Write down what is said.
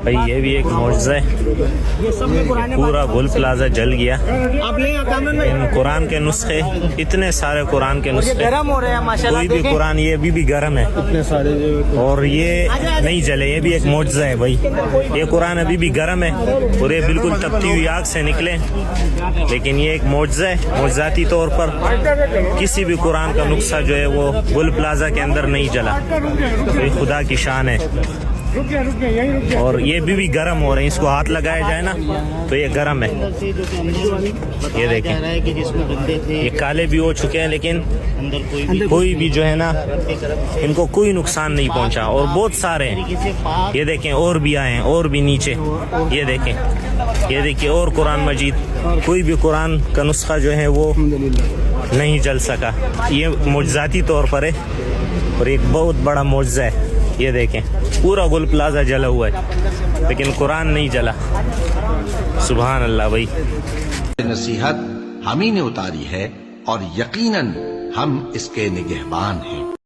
بھائی یہ بھی ایک معجزہ ہے، پورا گل پلازا جل گیا۔ ان قرآن کے نسخے، اتنے سارے قرآن کے نسخے، کوئی بھی قرآن یہ ابھی بھی گرم ہے اور یہ نہیں جلے۔ یہ بھی ایک معجزہ ہے بھائی، یہ قرآن ابھی بھی گرم ہے اور یہ بالکل تپتی ہوئی آگ سے نکلے، لیکن یہ ایک معجزہ ہے۔ معجزاتی طور پر کسی بھی قرآن کا نسخہ جو ہے وہ گل پلازا کے اندر نہیں جلا، یہ خدا کی شان ہے۔ اور یہ بھی گرم ہو رہے ہیں، اس کو ہاتھ لگایا جائے نا تو یہ گرم ہے۔ یہ دیکھیں، یہ کالے بھی ہو چکے ہیں لیکن کوئی بھی جو ہے نا ان کو کوئی نقصان نہیں پہنچا، اور بہت سارے ہیں۔ یہ دیکھیں اور بھی آئے ہیں، اور بھی نیچے، یہ دیکھیں، یہ دیکھیں اور قرآن مجید، کوئی بھی قرآن کا نسخہ جو ہے وہ نہیں جل سکا۔ یہ معجزاتی طور پر ہے اور ایک بہت بڑا معجزہ ہے۔ یہ دیکھیں پورا گل پلازا جلا ہوا ہے لیکن قرآن نہیں جلا۔ سبحان اللہ بھائی، نصیحت ہم ہی نے اتاری ہے اور یقیناً ہم اس کے نگہبان ہیں۔